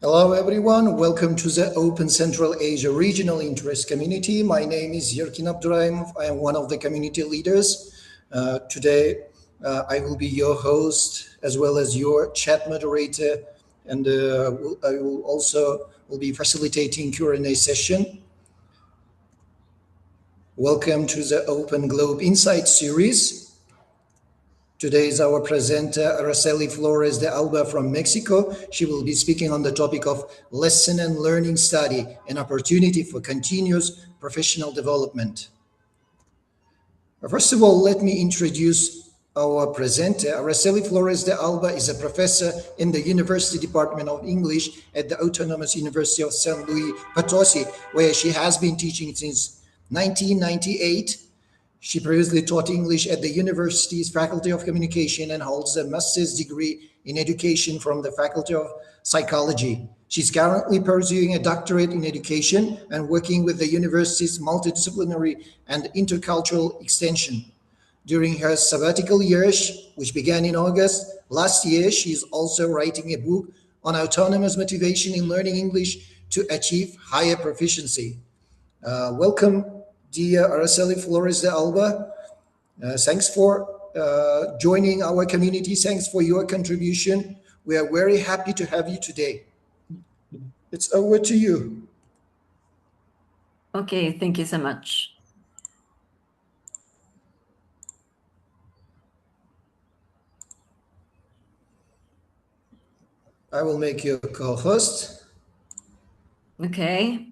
Hello everyone, welcome to the Open Central Asia Regional Interest Community. My name is Yerkin Abdurrahim. I am one of the community leaders. Today I will be your host as well as your chat moderator, and I will also be facilitating Q&A session. Welcome to the Open Globe Insight series. Today is our presenter, Araceli Flores de Alba from Mexico. She will be speaking on the topic of lesson and learning study, an opportunity for continuous professional development. First of all, let me introduce our presenter. Araceli Flores de Alba is a professor in the University Department of English at the Autonomous University of San Luis Potosi, where she has been teaching since 1998. She previously taught English at the university's Faculty of Communication and holds a master's degree in education from the Faculty of Psychology. She's currently pursuing a doctorate in education and working with the university's multidisciplinary and intercultural extension. During her sabbatical years, which began in August last year, she is also writing a book on autonomous motivation in learning English to achieve higher proficiency. Welcome, dear Araceli Flores de Alba. Thanks for joining our community. Thanks for your contribution. We are very happy to have you today. It's over to you. Okay, thank you so much. I will make you a co-host. Okay.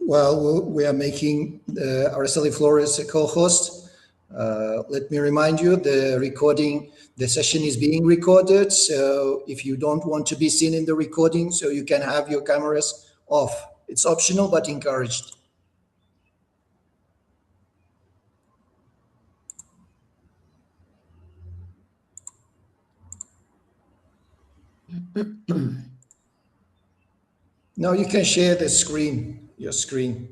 While we are making Araceli Flores a co-host, let me remind you the session is being recorded. So if you don't want to be seen in the recording, so you can have your cameras off. It's optional but encouraged. Now you can share the screen, your screen.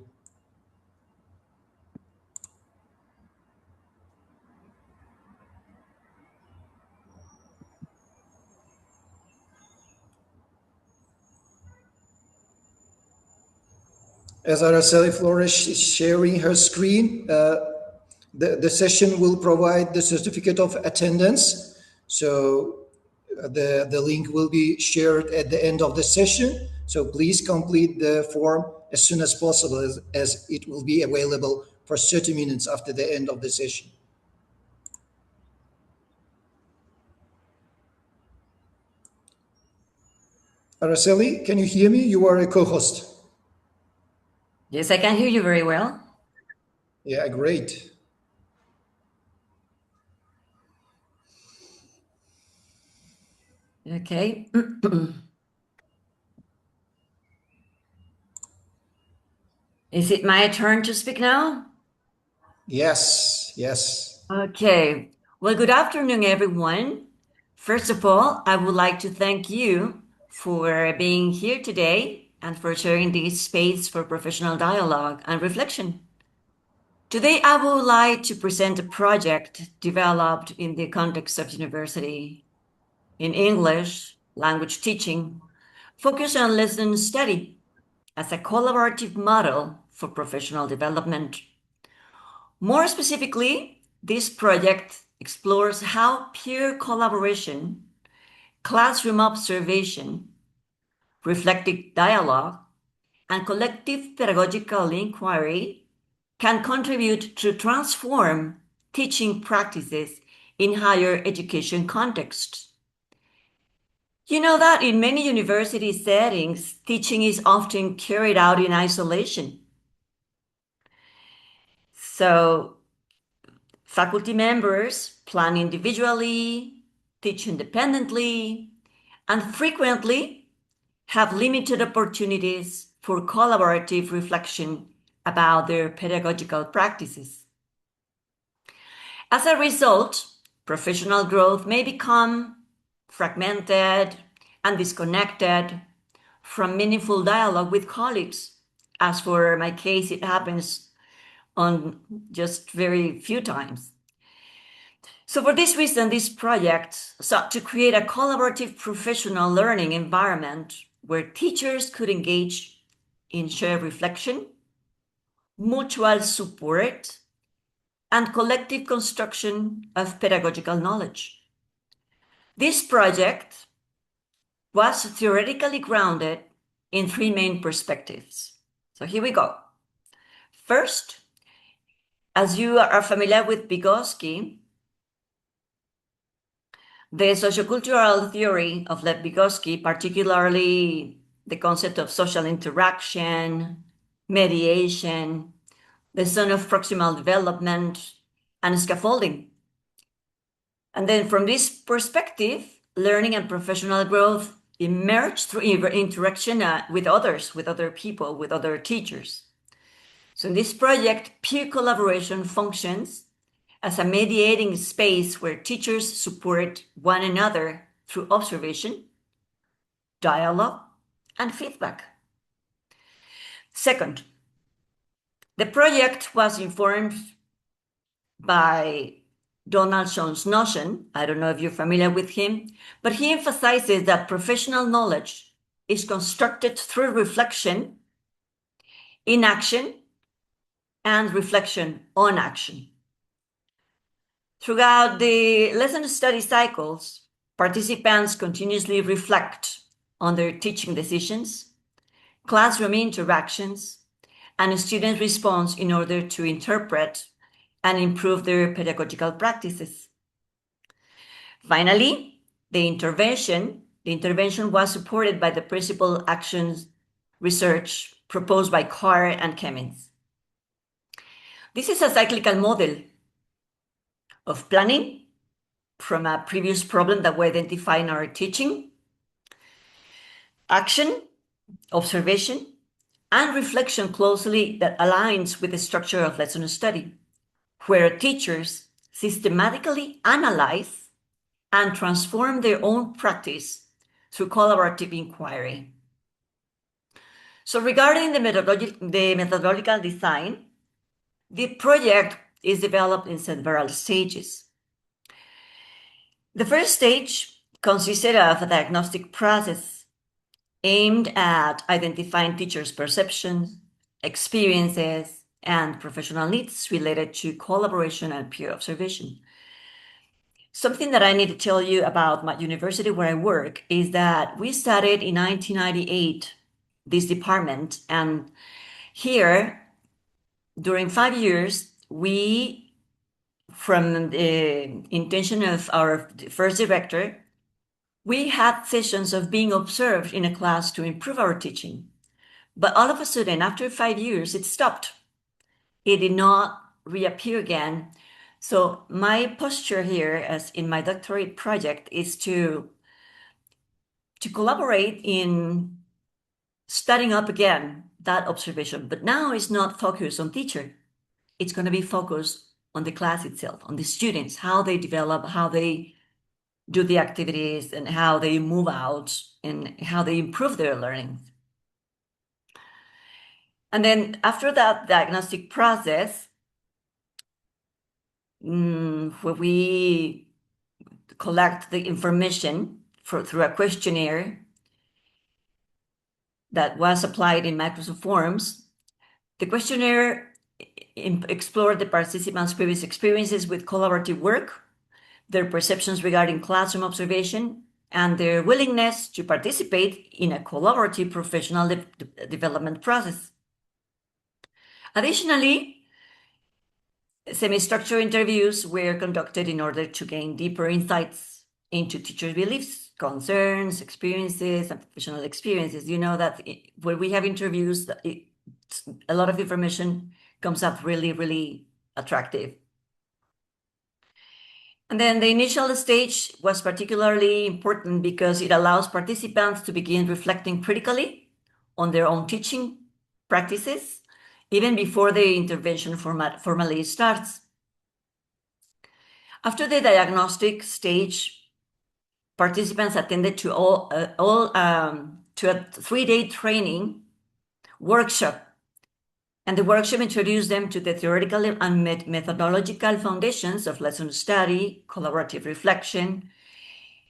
As Araceli Flores is sharing her screen, the session will provide the certificate of attendance. So the link will be shared at the end of the session. So please complete the form as soon as possible, as it will be available for 30 minutes after the end of the session. Araceli, can you hear me? You are a co-host. Yes, I can hear you very well. Yeah, great. Okay. Is it my turn to speak now? Yes, yes. Okay. Well, good afternoon, everyone. First of all, I would like to thank you for being here today and for sharing this space for professional dialogue and reflection. Today, I would like to present a project developed in the context of university in English language teaching, focused on lesson study as a collaborative model for professional development. More specifically, this project explores how peer collaboration, classroom observation, reflective dialogue, and collective pedagogical inquiry can contribute to transform teaching practices in higher education contexts. You know that in many university settings, teaching is often carried out in isolation. So faculty members plan individually, teach independently, and frequently have limited opportunities for collaborative reflection about their pedagogical practices. As a result, professional growth may become fragmented and disconnected from meaningful dialogue with colleagues. As for my case, it happens on just very few times. So for this reason, this project sought to create a collaborative professional learning environment where teachers could engage in shared reflection, mutual support, and collective construction of pedagogical knowledge. This project was theoretically grounded in three main perspectives. So here we go. First, as you are familiar with Vygotsky, the sociocultural theory of Lev Vygotsky, particularly the concept of social interaction, mediation, the zone of proximal development, and scaffolding. And then from this perspective, learning and professional growth emerge through interaction with others, with other people, with other teachers. So in this project, peer collaboration functions as a mediating space where teachers support one another through observation, dialogue, and feedback. Second, the project was informed by Donald Schoen's notion. I don't know if you're familiar with him, but he emphasizes that professional knowledge is constructed through reflection in action and reflection on action. Throughout the lesson study cycles, participants continuously reflect on their teaching decisions, classroom interactions, and student response in order to interpret and improve their pedagogical practices. Finally, the intervention was supported by the principal actions research proposed by Carr and Kemmins. This is a cyclical model of planning from a previous problem that we identify in our teaching, action, observation, and reflection closely that aligns with the structure of lesson study, where teachers systematically analyze and transform their own practice through collaborative inquiry. So regarding the methodological design, the project is developed in several stages. The first stage consisted of a diagnostic process aimed at identifying teachers' perceptions, experiences, and professional needs related to collaboration and peer observation. Something that I need to tell you about my university where I work is that we started in 1998, this department, and here, during 5 years, we, from the intention of our first director, we had sessions of being observed in a class to improve our teaching. But all of a sudden, after 5 years, it stopped. It did not reappear again. So my posture here, as in my doctorate project, is to collaborate in starting up again that observation. But now it's not focused on teacher. It's going to be focused on the class itself, on the students, how they develop, how they do the activities, and how they move out, and how they improve their learning. And then after that diagnostic process, where we collect the information through a questionnaire that was applied in Microsoft Forms, the questionnaire explored the participants' previous experiences with collaborative work, their perceptions regarding classroom observation, and their willingness to participate in a collaborative professional development process. Additionally, semi-structured interviews were conducted in order to gain deeper insights into teachers' beliefs, concerns, experiences, and professional experiences. You know that when we have interviews, a lot of information comes up really, really attractive. And then the initial stage was particularly important because it allows participants to begin reflecting critically on their own teaching practices, even before the intervention formally starts. After the diagnostic stage, participants attended to to a 3-day training workshop, and the workshop introduced them to the theoretical and methodological foundations of lesson study, collaborative reflection,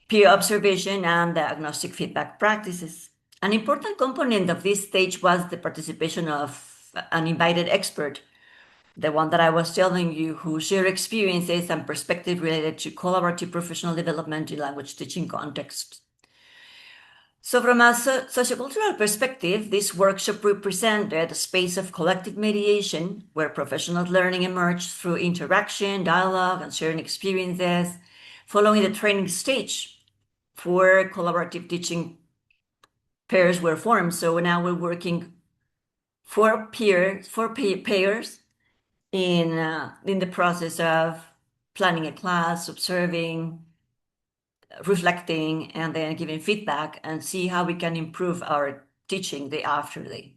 peer observation, and diagnostic feedback practices. An important component of this stage was the participation of an invited expert, the one that I was telling you, who share experiences and perspectives related to collaborative professional development in language teaching contexts. So from a sociocultural perspective, this workshop represented a space of collective mediation where professional learning emerged through interaction, dialogue, and sharing experiences. Following the training stage, 4 collaborative teaching pairs were formed. So now we're working 4 pairs in the process of planning a class, observing, reflecting, and then giving feedback and see how we can improve our teaching the after day.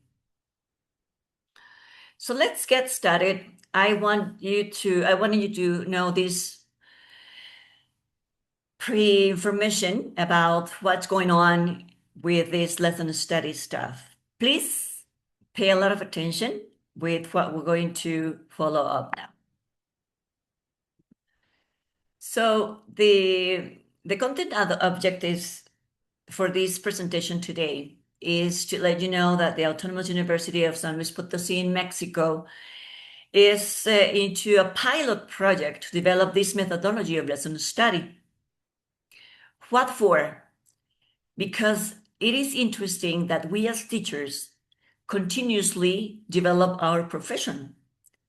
So let's get started. I wanted you to know this pre-information about what's going on with this lesson study stuff. Please pay a lot of attention with what we're going to follow up now. So the content and the objectives for this presentation today is to let you know that the Autonomous University of San Luis Potosí in Mexico is into a pilot project to develop this methodology of lesson study. What for? Because it is interesting that we as teachers continuously develop our profession.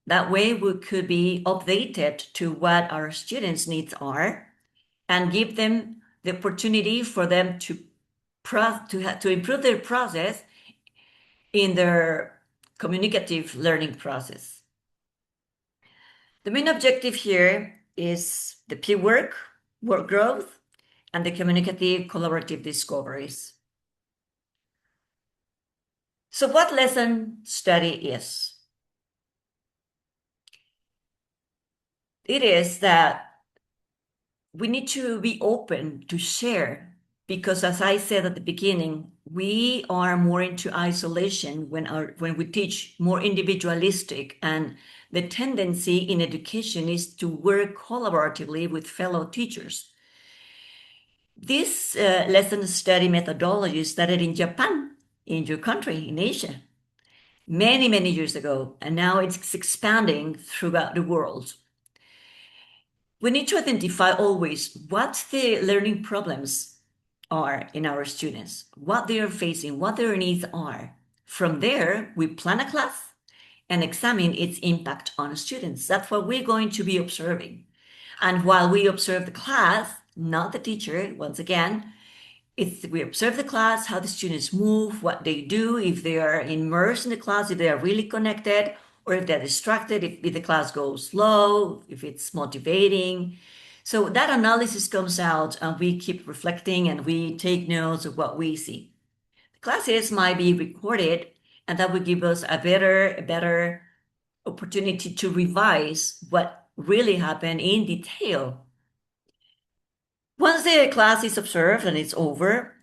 That way we could be updated to what our students' needs are and give them the opportunity for them to improve their process in their communicative learning process. The main objective here is the peer work growth, and the communicative collaborative discoveries. So what lesson study is? It is that we need to be open to share, because as I said at the beginning, we are more into isolation when we teach more individualistic, and the tendency in education is to work collaboratively with fellow teachers. This lesson study methodology started in Japan, in your country, in Asia, many, many years ago, and now it's expanding throughout the world. We need to identify always what the learning problems are in our students, what they are facing, what their needs are. From there, we plan a class and examine its impact on students. That's what we're going to be observing. And while we observe the class, not the teacher, once again, we observe the class, how the students move, what they do, if they are immersed in the class, if they are really connected, or if they're distracted, if the class goes slow, if it's motivating. So that analysis comes out, and we keep reflecting and we take notes of what we see. The classes might be recorded, and that would give us a better opportunity to revise what really happened in detail. Once the class is observed and it's over,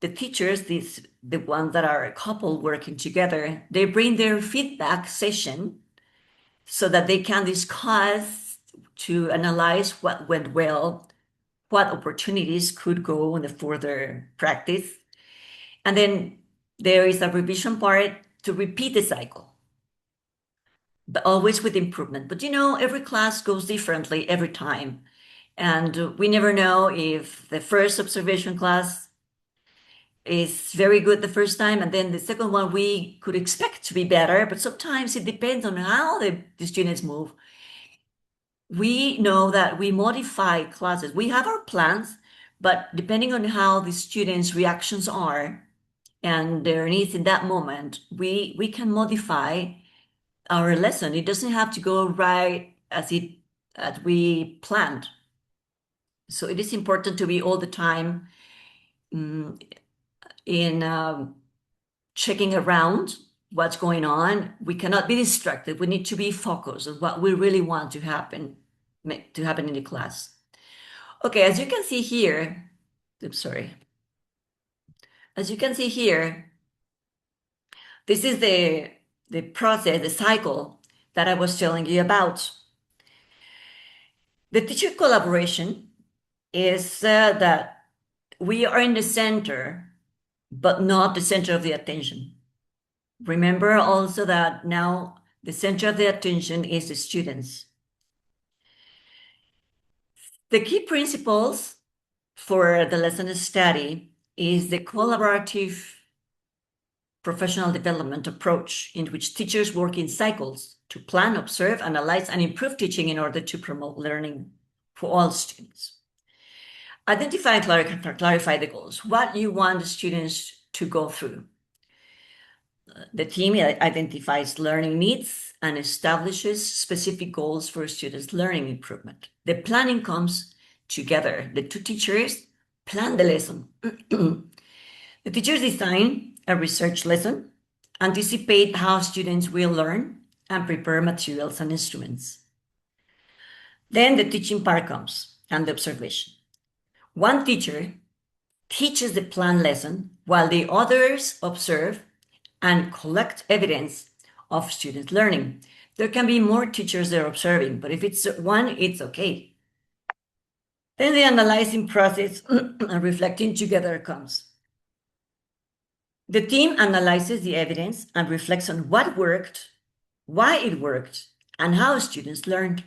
the teachers, the ones that are a couple working together, they bring their feedback session so that they can discuss to analyze what went well, what opportunities could go in the further practice. And then there is a revision part to repeat the cycle, but always with improvement. But every class goes differently every time. And we never know if the first observation class is very good the first time, and then the second one we could expect to be better, but sometimes it depends on how the students move. We know that we modify classes. We have our plans, but depending on how the students' reactions are and their needs in that moment, we can modify our lesson. It doesn't have to go right as we planned. So it is important to be all the time in checking around what's going on. We cannot be distracted. We need to be focused on what we really want to happen. to happen in the class. Okay, as you can see here, oops, sorry. As you can see here, this is the process, the cycle that I was telling you about. The teacher collaboration is that we are in the center, but not the center of the attention. Remember also that now the center of the attention is the students. The key principles for the lesson study is the collaborative professional development approach in which teachers work in cycles to plan, observe, analyze, and improve teaching in order to promote learning for all students. Identify and clarify the goals, what you want the students to go through. The team identifies learning needs and establishes specific goals for students' learning improvement. The planning comes together. The two teachers plan the lesson. The teachers design a research lesson, anticipate how students will learn, and prepare materials and instruments. Then the teaching part comes and the observation. One teacher teaches the planned lesson while the others observe and collect evidence of student learning. There can be more teachers there observing, but if it's one, it's okay. Then the analyzing process and reflecting together comes. The team analyzes the evidence and reflects on what worked, why it worked, and how students learned.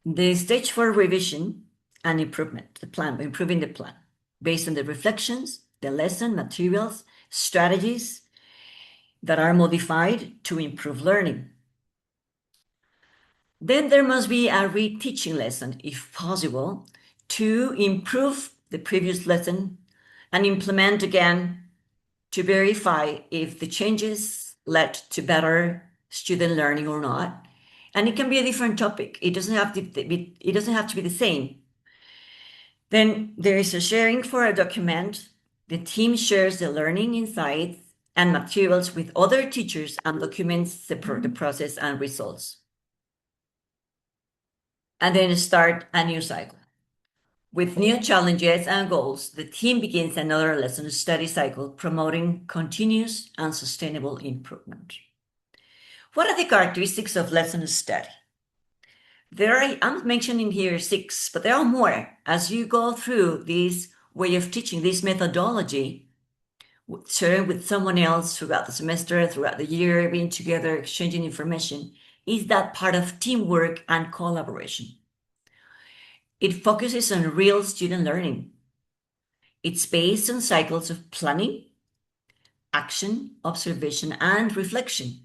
The stage for revision and improvement, the plan, improving the plan, based on the reflections, the lesson, materials, strategies that are modified to improve learning. Then there must be a reteaching lesson, if possible, to improve the previous lesson and implement again to verify if the changes led to better student learning or not. And it can be a different topic. It doesn't have to be the same. Then there is a sharing for a document. The team shares the learning insights and materials with other teachers and documents the process and results. And then start a new cycle. With new challenges and goals, the team begins another lesson study cycle promoting continuous and sustainable improvement. What are the characteristics of lesson study? I'm mentioning here 6, but there are more. As you go through this way of teaching, this methodology, sharing with someone else throughout the semester, throughout the year, being together, exchanging information, is that part of teamwork and collaboration. It focuses on real student learning. It's based on cycles of planning, action, observation, and reflection.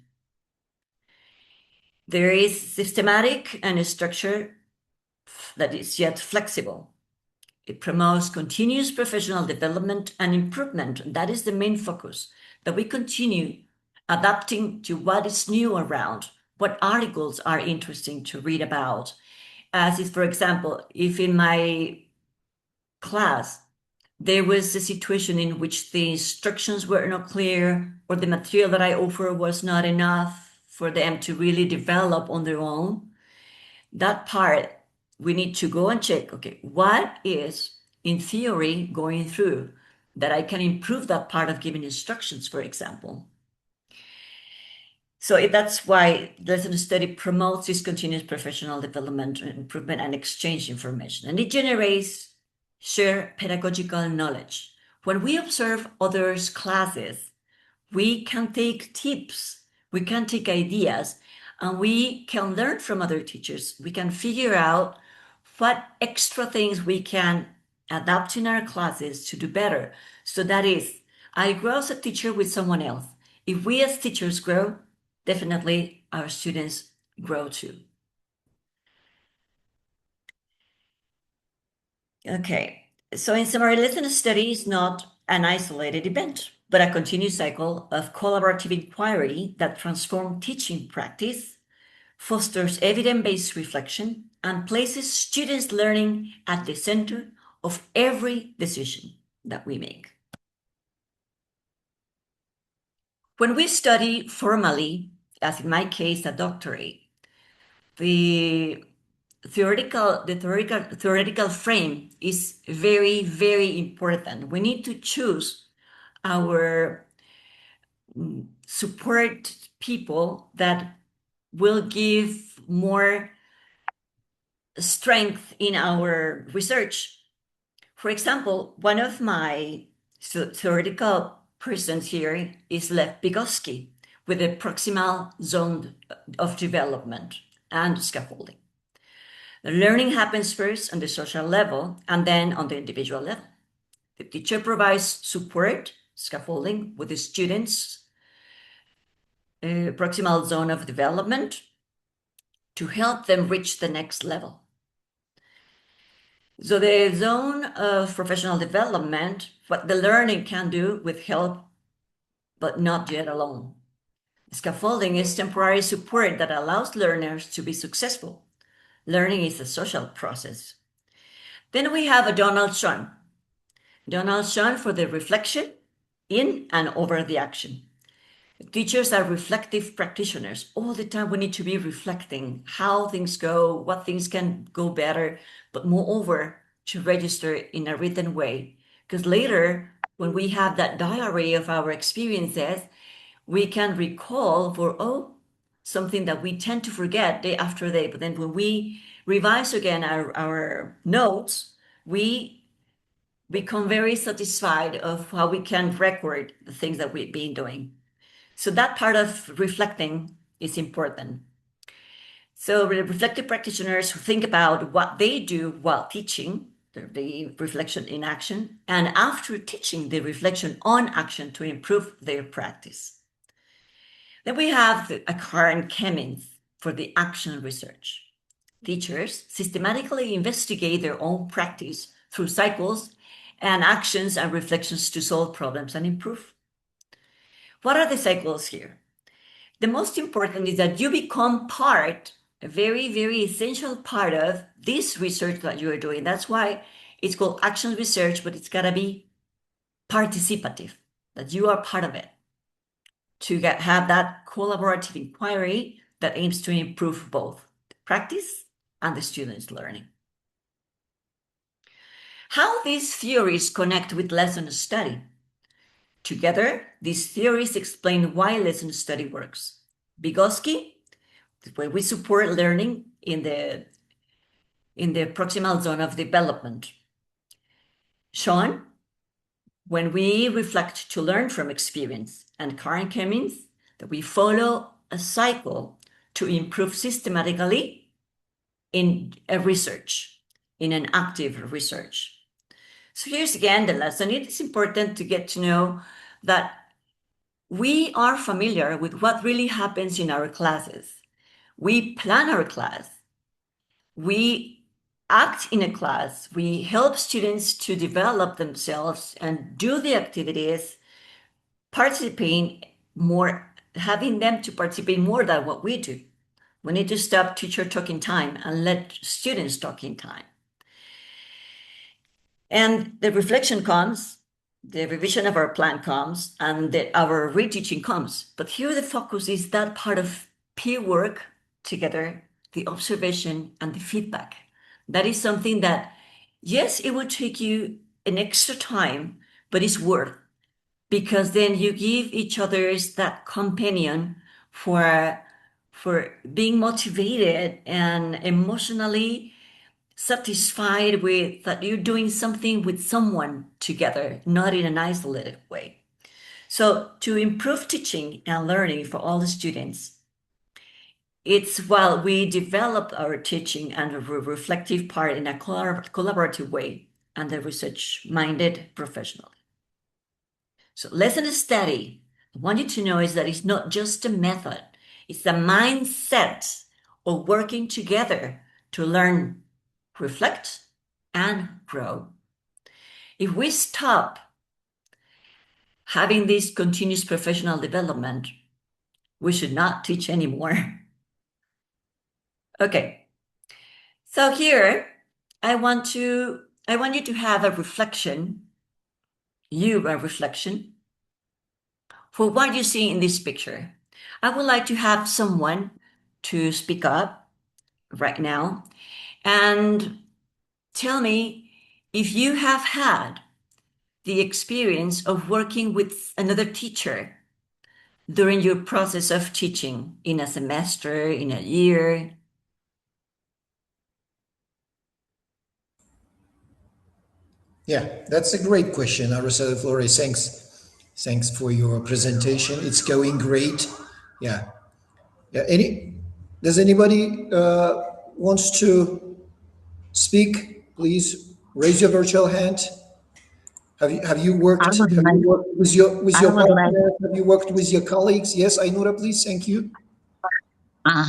There is systematic and a structure that is yet flexible. It promotes continuous professional development and improvement. That is the main focus, that we continue adapting to what is new around, what articles are interesting to read about. As is, for example, if in my class there was a situation in which the instructions were not clear or the material that I offer was not enough for them to really develop on their own, that part we need to go and check, okay, what is in theory going through that I can improve that part of giving instructions, for example. So that's why lesson study promotes this continuous professional development, improvement, and exchange information. And it generates shared pedagogical knowledge. When we observe others' classes, we can take tips, we can take ideas, and we can learn from other teachers. We can figure out what extra things we can adapt in our classes to do better. So that is, I grow as a teacher with someone else. If we as teachers grow, definitely our students grow too. Okay, so in summary, lesson study is not an isolated event, but a continuous cycle of collaborative inquiry that transforms teaching practice, fosters evidence-based reflection, and places students' learning at the center of every decision that we make. When we study formally, as in my case, a doctorate, the theoretical frame is very, very important. We need to choose our support people that will give more strength in our research. For example, one of my theoretical persons here is Lev Vygotsky with the proximal zone of development and scaffolding. The learning happens first on the social level and then on the individual level. The teacher provides support, scaffolding, with the students' proximal zone of development to help them reach the next level. So the zone of professional development, what the learning can do with help, but not yet alone. Scaffolding is temporary support that allows learners to be successful. Learning is a social process. Then we have a Donald Schoen. Donald Schoen for the reflection in and over the action. Teachers are reflective practitioners. All the time we need to be reflecting how things go, what things can go better, but moreover, to register in a written way. Because later, when we have that diary of our experiences, we can recall something that we tend to forget day after day. But then when we revise again our notes, we become very satisfied of how we can record the things that we've been doing. So that part of reflecting is important. So the reflective practitioners who think about what they do while teaching, the reflection in action, and after teaching, the reflection on action to improve their practice. Then we have a current chemins for the action research. Teachers systematically investigate their own practice through cycles and actions and reflections to solve problems and improve. What are the cycles here? The most important is that you become part, a very, very essential part of this research that you are doing. That's why it's called action research, but it's got to be participative, that you are part of it, to have that collaborative inquiry that aims to improve both the practice and the students' learning. How these theories connect with lesson study. Together, these theories explain why lesson study works. Vygotsky, where we support learning in the proximal zone of development. Sean, when we reflect to learn from experience, and Karen Cummins, that we follow a cycle to improve systematically in a research, in an active research. So here's again the lesson. It is important to get to know that we are familiar with what really happens in our classes. We plan our class. We act in a class. We help students to develop themselves and do the activities, participating more, having them to participate more than what we do. We need to stop teacher talking time and let students talking time. And the reflection comes, the revision of our plan comes, and our reteaching comes. But here the focus is that part of peer work together, the observation and the feedback. That is something that, yes, it will take you an extra time, but it's worth, because then you give each other's that companion for being motivated and emotionally satisfied with that you're doing something with someone together, not in an isolated way. So to improve teaching and learning for all the students, it's while we develop our teaching and a reflective part in a collaborative way and a research-minded professional. So lesson study, I want you to know is that it's not just a method, it's a mindset of working together to learn, reflect, and grow. If we stop having this continuous professional development, we should not teach anymore. Okay, so here I want you to have a reflection, a reflection for what you see in this picture. I would like to have someone to speak up right now And tell me if you have had the experience of working with another teacher during your process of teaching in a semester, in a year. Yeah, that's a great question, Araceli Flores. Thanks for your presentation. It's going great. Yeah. Yeah. Does anybody wants to speak? Please raise your virtual hand. Have you I worked would have you like, worked with I your would like, partner? Have you worked with your colleagues? Yes, Ainura, please. Thank you.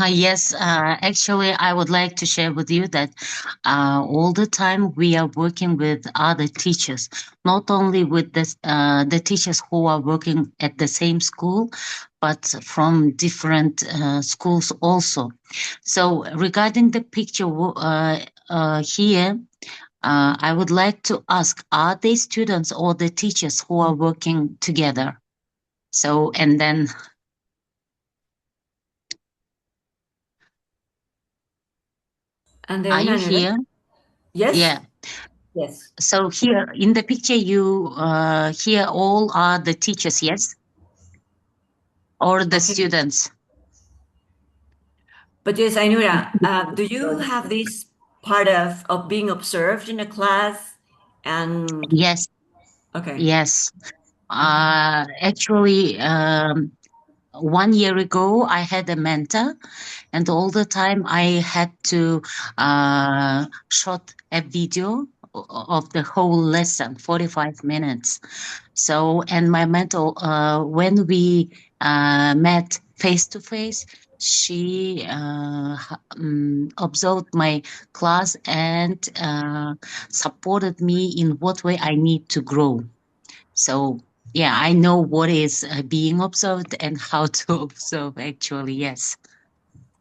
yes, actually, I would like to share with you that all the time we are working with other teachers, not only with the teachers who are working at the same school, but from different schools also. So regarding the picture here, I would like to ask, are they students or the teachers who are working together? So, and then And are then you Anurag? here? Yes? Yeah. Yes. So here in the picture, you here all are the teachers, yes, or the Okay. students. But yes, Ainura, do you have this part of being observed in a class? And Yes, okay, yes. okay. Actually, 1 year ago, I had a mentor, and all the time I had to shot a video of the whole lesson, 45 minutes. So, and my mentor, when we met face to face, she observed my class and supported me in what way I need to grow. So, yeah, I know what is being observed and how to observe, actually, yes.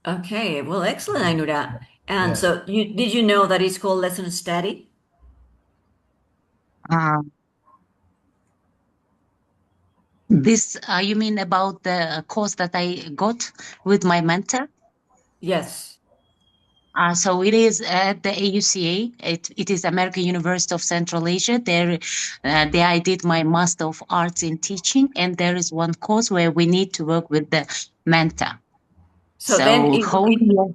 Okay, well, excellent, Ainura. And Yeah. so did you know that it's called lesson study? Uh, this, you mean about the course that I got with my mentor? Yes. So it is at the AUCA. It is American University of Central Asia. There I did my Master of Arts in Teaching, and there is one course where we need to work with the mentor. So then So whole year,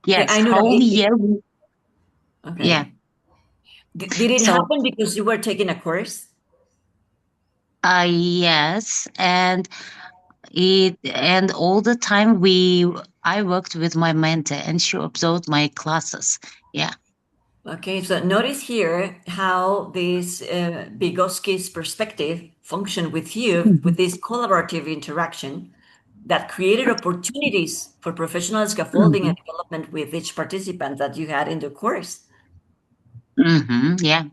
yeah, yes, Ainura, whole year, yeah. okay. Did it So happen because you were taking a course? yes, and all the time I worked with my mentor, and she observed my classes. Yeah. Okay, so notice here how this Vygotsky's perspective functioned with you, with Mhm. this collaborative interaction that created opportunities for professional scaffolding and Mhm. development with each participant that you had in the course. Yeah.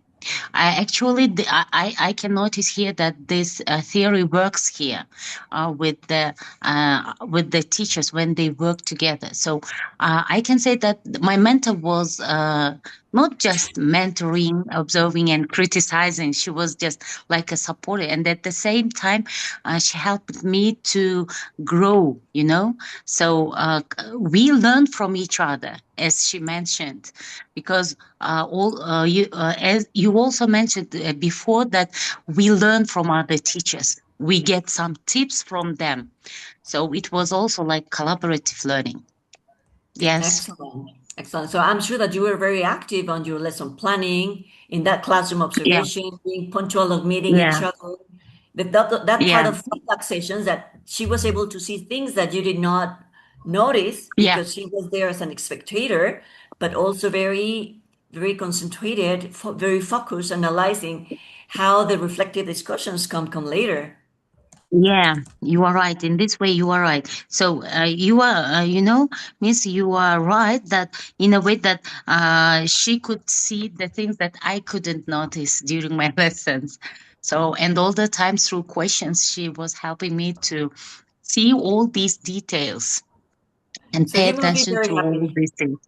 I can notice here that this theory works here with the teachers when they work together. So I can say that my mentor was not just mentoring, observing, and criticizing. She was just like a supporter, and at the same time, she helped me to grow. So we learn from each other, as she mentioned, because as you also mentioned before, that we learn from other teachers, we get some tips from them, so it was also like collaborative learning. Yes. Excellent. Excellent. So I'm sure that you were very active on your lesson planning, in that classroom Yeah. observation, being punctual of meeting Yeah. each other. That part Yeah. of feedback sessions that she was able to see things that you did not notice Yeah. because she was there as an spectator, but also very, very concentrated, very focused, analyzing how the reflective discussions come later. Yeah, you are right. In this way, you are right. So you are, Miss, you are right that in a way that she could see the things that I couldn't notice during my lessons. So, and all the time through questions, she was helping me to see all these details and So pay you must be attention very to all happy. these things.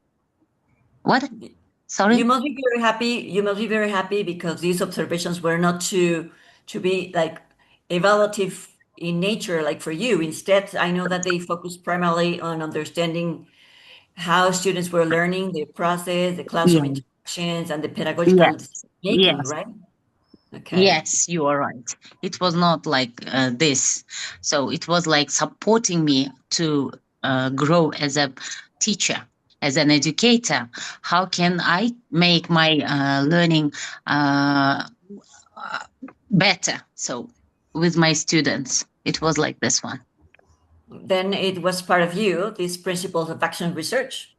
What? You Sorry? must be very happy. You must be very happy because these observations were not to be like evaluative in nature, like for you. Instead, I know that they focus primarily on understanding how students were learning, the process, the classroom Yeah. interactions, and the pedagogical Yes. making, Yes. right? Okay. Yes, you are right. It was not like this. So it was like supporting me to grow as a teacher, as an educator. How can I make my learning better? So with my students, it was like this one. Then it was part of you, these principles of action research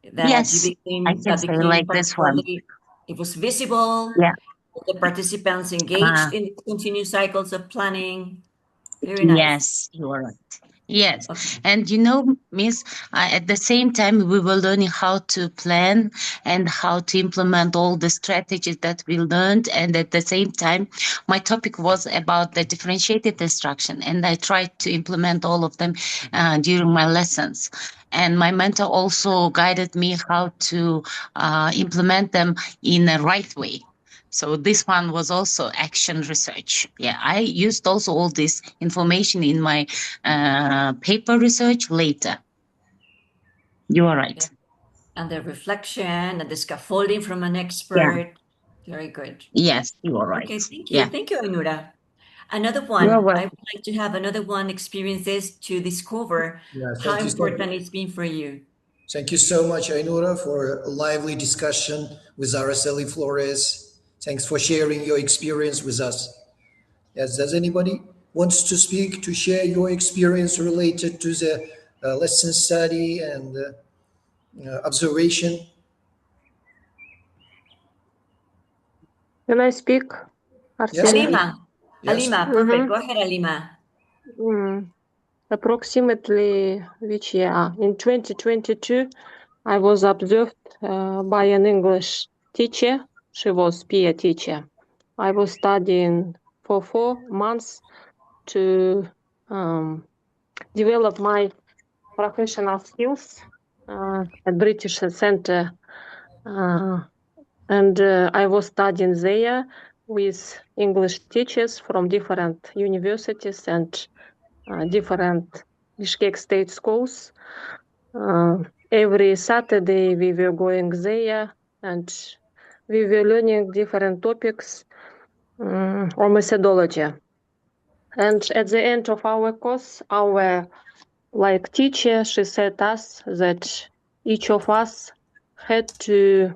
Yes, I can that say became like this one. particularly, it was visible, Yeah. the participants Uh, engaged in continuous cycles of planning. Very nice. yes, you are right. Yes. Okay. And Miss, at the same time, we were learning how to plan and how to implement all the strategies that we learned. And at the same time, my topic was about the differentiated instruction. And I tried to implement all of them during my lessons. And my mentor also guided me how to implement them in a right way. So this one was also action research. Yeah, I used also all this information in my paper research later. You are right. And the reflection and the scaffolding from an Yeah. expert. Very good. Yes, you are right. Okay, thank you. Yeah. Thank you, Ainura. Another You're one, I welcome. would like to have another one experiences to discover Yeah, how thank you so important it's been for you. Thank you so much, Ainura, for a lively discussion with Araceli Flores. Thanks for sharing your experience with us. Yes, does anybody wants to speak to share your experience related to the lesson study and observation? Can I speak, Yes, Araceli? please. Alima, Yes. perfect. Go ahead, Alima. Approximately which year? In 2022, I was observed by an English teacher. She was peer teacher. I was studying for 4 months to develop my professional skills at British Center, and I was studying there with English teachers from different universities and different Bishkek state schools. Every Saturday we were going there and we were learning different topics or methodology. And at the end of our course, our teacher, she said us that each of us had to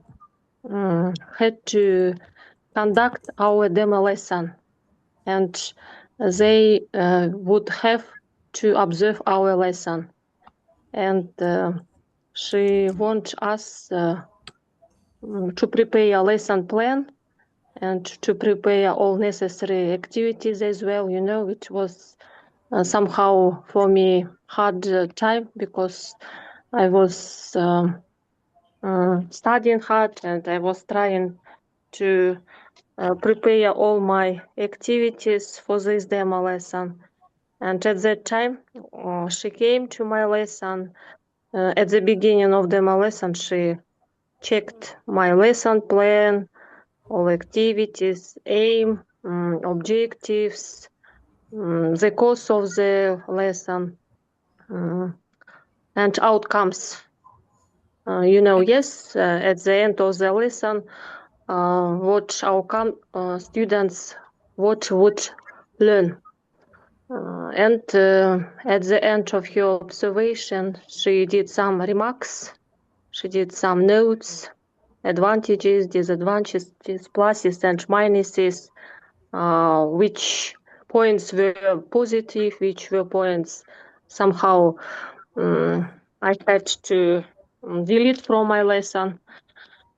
conduct our demo lesson, and they would have to observe our lesson. And she wants us to prepare a lesson plan and to prepare all necessary activities as well. It was somehow for me hard time because I was studying hard and I was trying to prepare all my activities for this demo lesson. And at that time, she came to my lesson. At the beginning of demo lesson, she checked my lesson plan, all activities, aim, objectives, the course of the lesson, and outcomes. Yes, at the end of the lesson, what outcome students what would learn. And at the end of her observation, she did some remarks. She did some notes, advantages, disadvantages, pluses and minuses, which points were positive, which were points somehow I had to delete from my lesson.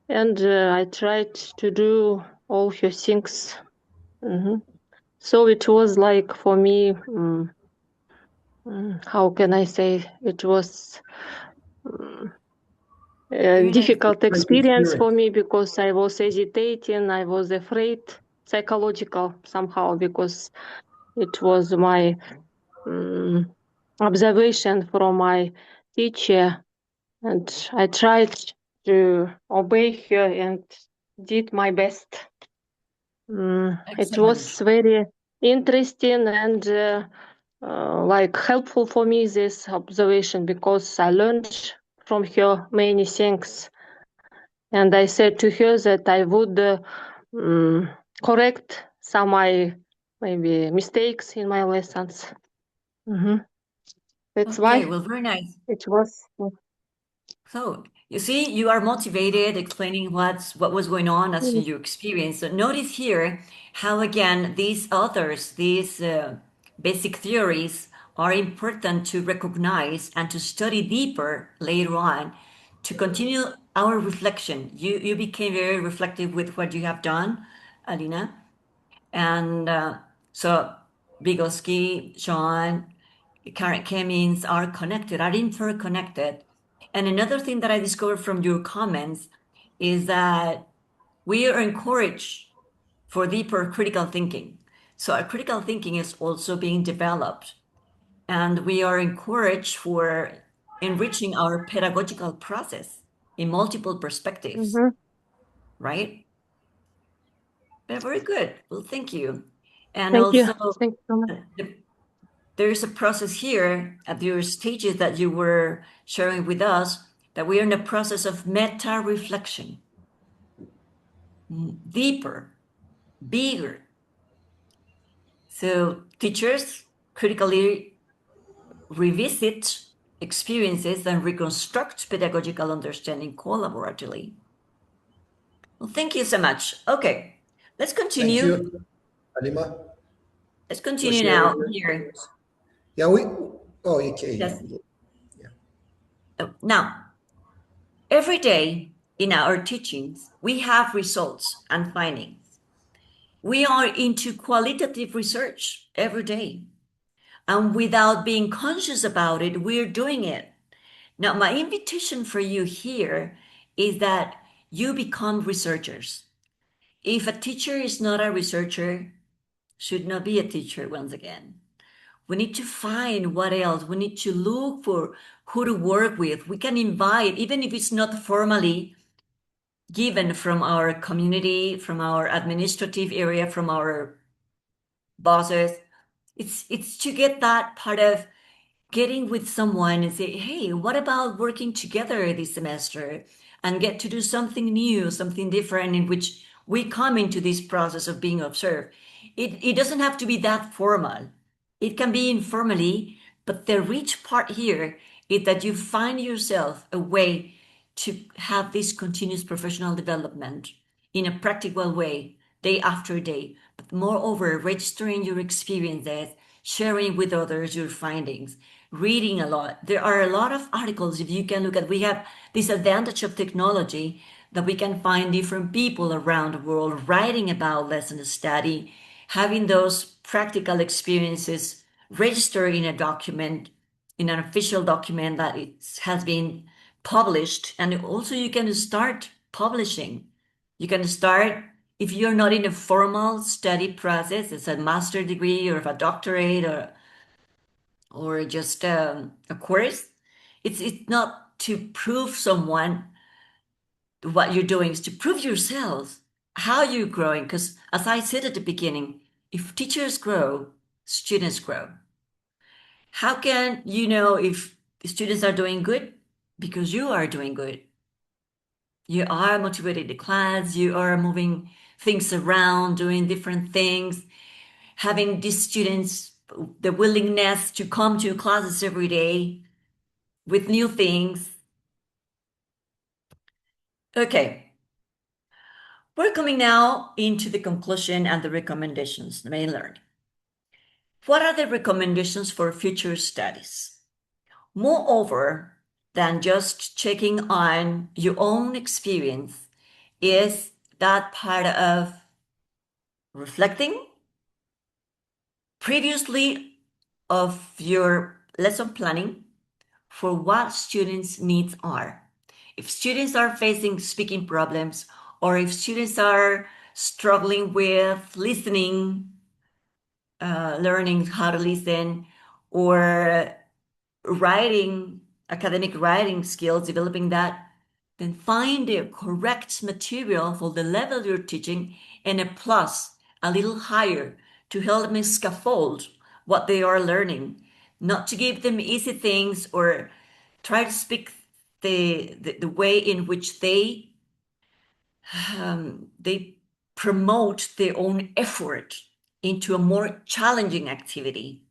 And I tried to do all her things. So it was like for me, how can I say, it was a Very nice. difficult experience for me because I was hesitating, I was afraid, psychological somehow, because it was my observation from my teacher, and I tried to obey her and did my best. It was very interesting and helpful for me, this observation, because I learned from her many things. And I said to her that I would correct some my maybe mistakes in my lessons. That's Okay, why well, very nice. it was. So you see, you are motivated, explaining what was going on as you experience. So notice here how again these authors, these basic theories are important to recognize and to study deeper later on to continue our reflection. You became very reflective with what you have done, Alina, and so Vygotsky, Sean, Karen Cummins are connected, are interconnected. And another thing that I discovered from your comments is that we are encouraged for deeper critical thinking. So our critical thinking is also being developed, and we are encouraged for enriching our pedagogical process in multiple perspectives, right? Very good. Well, thank you. And Thank you. also, Thank you so much. there's a process here at your stages that you were sharing with us that we are in a process of meta reflection, deeper, bigger. So teachers critically revisit experiences and reconstruct pedagogical understanding collaboratively. Well, thank you so much. Okay, let's Thank continue. you, Alima, Let's for continue sharing now your here. thoughts. Yeah, we. Oh, okay. Yes. Yeah. Now, every day in our teachings, we have results and findings. We are into qualitative research every day. And without being conscious about it, we're doing it. Now, my invitation for you here is that you become researchers. If a teacher is not a researcher, should not be a teacher once again. We need to find what else. We need to look for who to work with. We can invite, even if it's not formally given from our community, from our administrative area, from our bosses. It's to get that part of getting with someone and say, hey, what about working together this semester and get to do something new, something different in which we come into this process of being observed. It doesn't have to be that formal. It can be informally, but the rich part here is that you find yourself a way to have this continuous professional development in a practical way, day after day, but moreover, registering your experiences, sharing with others your findings, reading a lot. There are a lot of articles, if you can look at, we have this advantage of technology that we can find different people around the world writing about lesson study, having those practical experiences registered in a document, in an official document that it has been published. And also you can start publishing. You can start, if you're not in a formal study process, it's a master degree or a doctorate or just a course. It's not to prove someone what you're doing, it's to prove yourselves how you're growing. Because as I said at the beginning, if teachers grow, students grow. How can you know if students are doing good? Because you are doing good. You are motivated in class, you are moving things around, doing different things, having these students the willingness to come to classes every day with new things. Okay, we're coming now into the conclusion and the recommendations, the main learning. What are the recommendations for future studies? Moreover than just checking on your own experience is that part of reflecting previously of your lesson planning for what students' needs are. If students are facing speaking problems, or if students are struggling with listening, learning how to listen, or writing, academic writing skills, developing that, then find the correct material for the level you're teaching and a plus a little higher to help them scaffold what they are learning, not to give them easy things or try to speak the way in which they promote their own effort into a more challenging activity.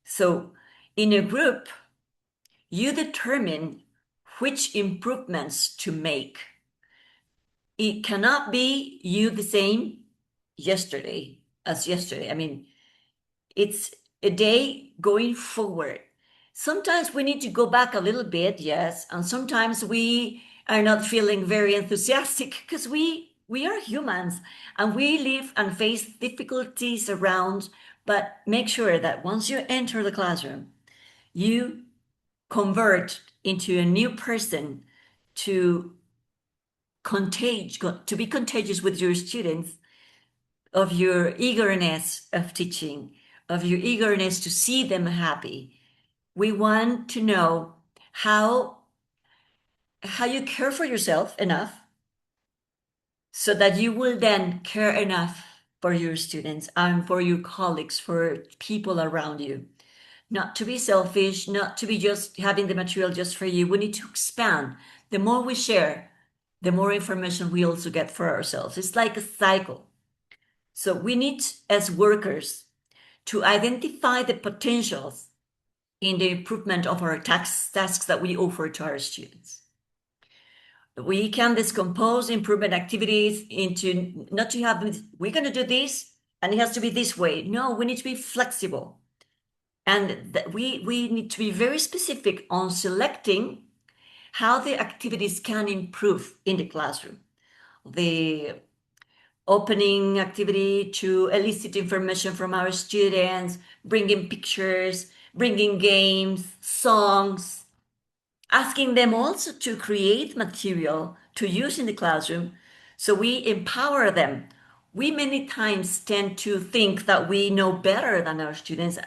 So in a group, you determine which improvements to make. It cannot be you the same yesterday as yesterday. I mean, it's a day going forward. Sometimes we need to go back a little bit, yes, and sometimes we are not feeling very enthusiastic because we are humans and we live and face difficulties around, but make sure that once you enter the classroom, you convert into a new person to be contagious with your students, of your eagerness of teaching, of your eagerness to see them happy. We want to know how you care for yourself enough so that you will then care enough for your students and for your colleagues, for people around you. Not to be selfish, not to be just having the material just for you. We need to expand. The more we share, the more information we also get for ourselves. It's like a cycle. So we need, as workers, to identify the potentials in the improvement of our tasks that we offer to our students. We can discompose improvement activities into not to have, we're going to do this and it has to be this way. No, we need to be flexible. And we need to be very specific on selecting how the activities can improve in the classroom. The opening activity to elicit information from our students, bringing pictures, bringing games, songs, asking them also to create material to use in the classroom. So we empower them. We many times tend to think that we know better than our students.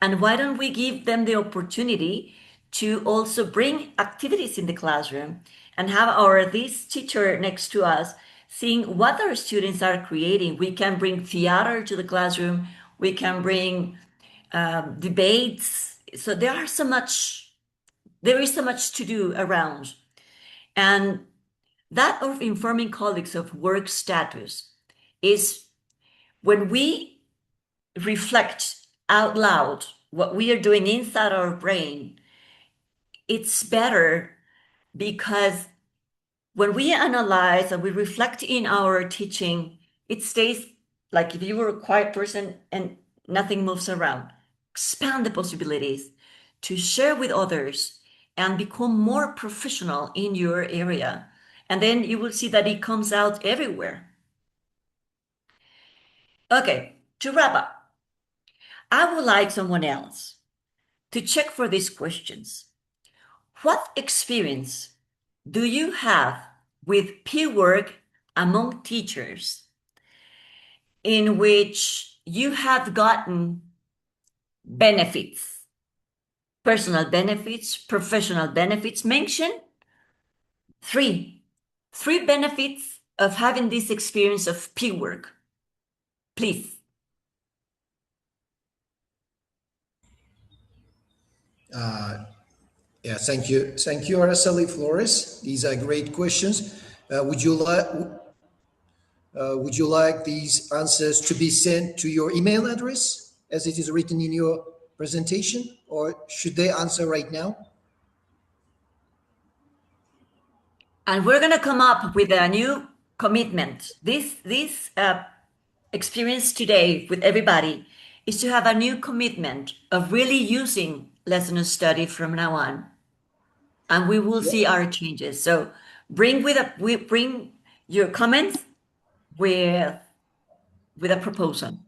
And why don't we give them the opportunity to also bring activities in the classroom and have this teacher next to us seeing what our students are creating. We can bring theater to the classroom. We can bring debates. So there is so much to do around. And that of informing colleagues of work status is when we reflect out loud what we are doing inside our brain. It's better because when we analyze and we reflect in our teaching, it stays like if you were a quiet person and nothing moves around. Expand the possibilities to share with others and become more professional in your area. And then you will see that it comes out everywhere. Okay, to wrap up, I would like someone else to check for these questions. What experience do you have with peer work among teachers in which you have gotten benefits, personal benefits, professional benefits? Mention three benefits of having this experience of peer work, please. Yeah, thank you, Araceli, Flores. These are great questions. Would you like these answers to be sent to your email address as it is written in your presentation, or should they answer right now? And we're going to come up with a new commitment. This experience today with everybody is to have a new commitment of really using lesson study from now on. And we will see our changes. So bring your comments with a proposal.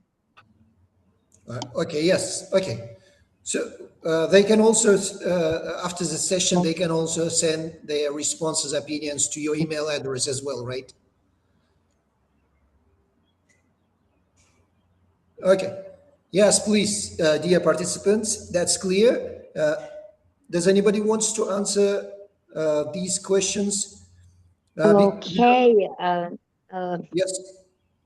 Okay, yes, okay. So they can also, after the session, they can also send their responses, opinions to your email address as well, right? Okay. Yes, please, dear participants, that's clear. Does anybody wants to answer these questions? Okay. Yes.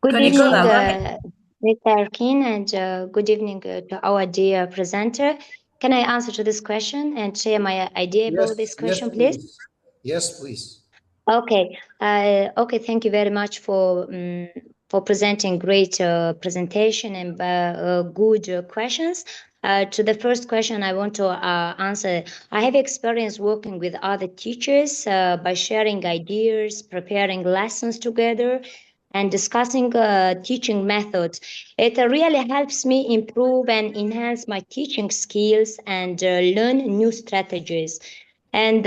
Good evening, Konnichiwa. Mr. Arkin, and good evening to our dear presenter. Can I answer to this question and share my idea about this question, please? Yes, please. Okay. Okay. Thank you very much for presenting great presentation and good questions. To the first question, I want to answer. I have experience working with other teachers by sharing ideas, preparing lessons together, and discussing teaching methods. It really helps me improve and enhance my teaching skills and learn new strategies. And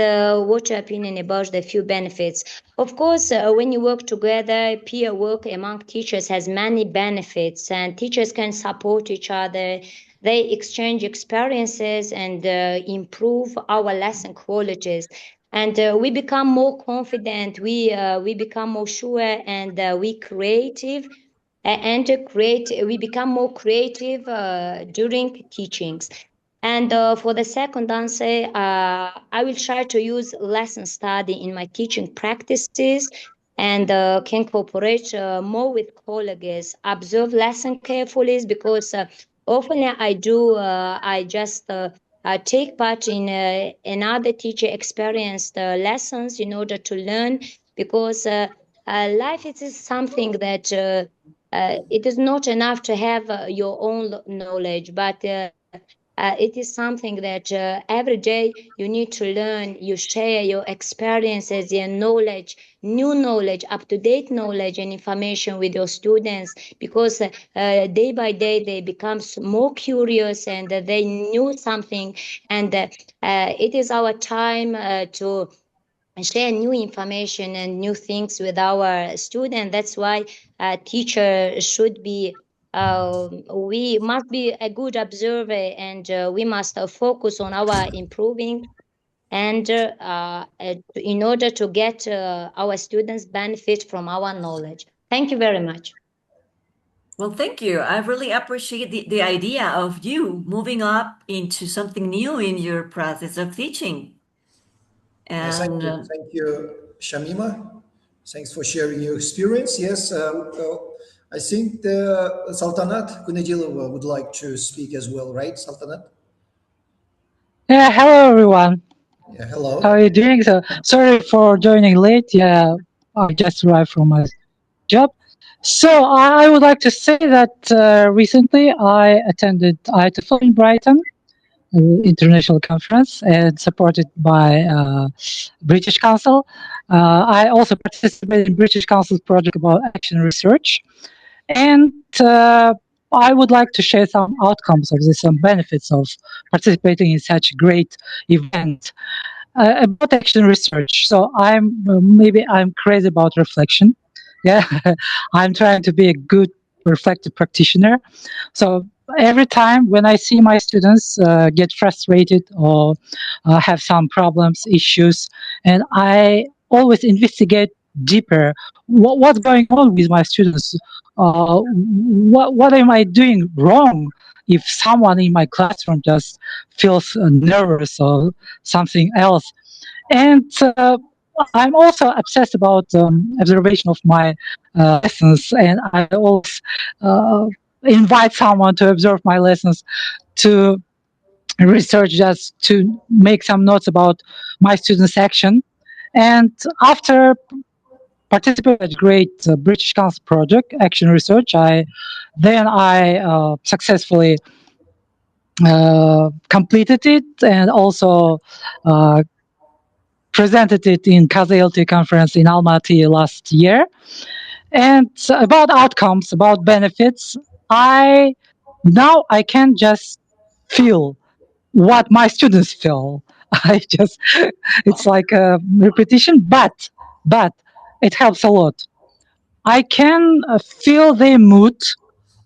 what's your opinion about the few benefits? Of course, when you work together, peer work among teachers has many benefits, and teachers can support each other. They exchange experiences and improve our lesson qualities. And we become more confident. We become more sure, and we creative and create. We become more creative during teachings. And for the second answer, I will try to use lesson study in my teaching practices and can cooperate more with colleagues, observe lesson carefully because often I just take part in another teacher experienced lessons in order to learn because life is something that it is not enough to have your own knowledge, but it is something that every day you need to learn. You share your experiences, your knowledge, new knowledge, up to date knowledge and information with your students because day by day they become more curious and they knew something. And it is our time to share new information and new things with our student. That's why a teacher should be we must be a good observer and we must focus on our improving and in order to get our students benefit from our knowledge. Thank you very much. Well, thank you. I really appreciate the idea of you moving up into something new in your process of teaching. Yes, And thank you, Shamima. Thanks for sharing your experience. Yes, I think the Saltanat Kunedilova would like to speak as well, right, Saltanat? Yeah, hello everyone. Yeah, hello. How are you doing? So sorry for joining late. Yeah, I just arrived from my job. So I would like to say that recently I attended ITFL in Brighton, international conference, and supported by British Council. I also participated in British Council's project about action research, and I would like to share some outcomes of this, some benefits of participating in such a great event. About action research. So maybe I'm crazy about reflection. Yeah, I'm trying to be a good reflective practitioner. So every time when I see my students get frustrated or have some problems, issues, and I always investigate deeper what's going on with my students. What am I doing wrong? If someone in my classroom just feels nervous or something else, and I'm also obsessed about observation of my lessons, and I always invite someone to observe my lessons, to research, just to make some notes about my students' action. And after participating in a great British Council project, Action Research, I successfully completed it and also presented it in KZLT conference in Almaty last year. And about outcomes, about benefits, now I can just feel what my students feel. It's like a repetition, but it helps a lot. I can feel their mood.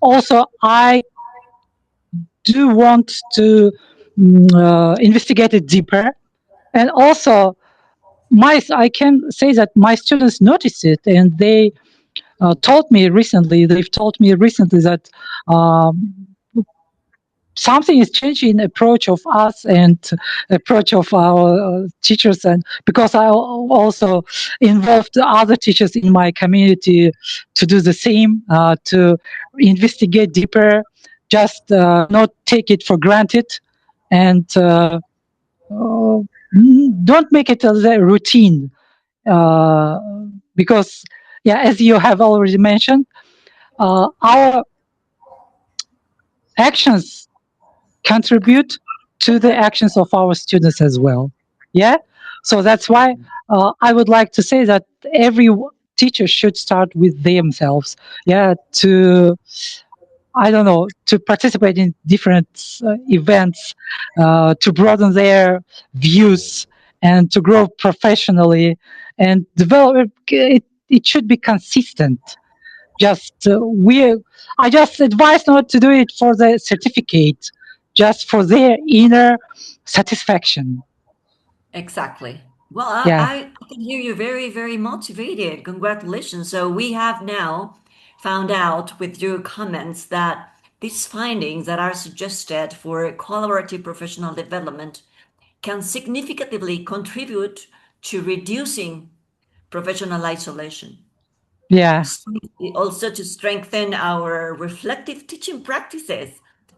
Also, I do want to investigate it deeper. And also, I can say that my students notice it, and they've told me recently that something is changing in approach of us and approach of our teachers, and because I also involved other teachers in my community to do the same, to investigate deeper, just not take it for granted, and don't make it as a routine, because, yeah, as you have already mentioned, our actions contribute to the actions of our students as well. Yeah. So that's why I would like to say that every teacher should start with themselves. Yeah. I don't know, to participate in different events, to broaden their views and to grow professionally and develop. It should be consistent. I just advise not to do it for the certificate, just for their inner satisfaction. Exactly. Well, Yeah. I can hear you very, very motivated. Congratulations. So we have now found out with your comments that these findings that are suggested for collaborative professional development can significantly contribute to reducing professional isolation. Yeah. Also to strengthen our reflective teaching practices,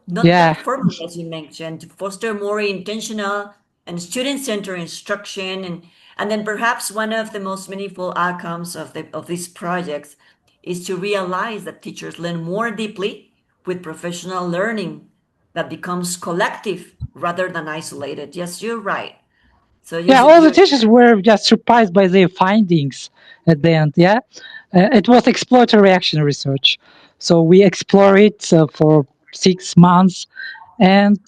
not Yeah. that formal, as you mentioned, to foster more intentional and student-centered instruction. And then perhaps one of the most meaningful outcomes of these projects is to realize that teachers learn more deeply with professional learning that becomes collective rather than isolated. Yes, you're right. So Yeah, all the teachers were just surprised by their findings at the end. Yeah, it was exploratory action research, so we explore it for 6 months, and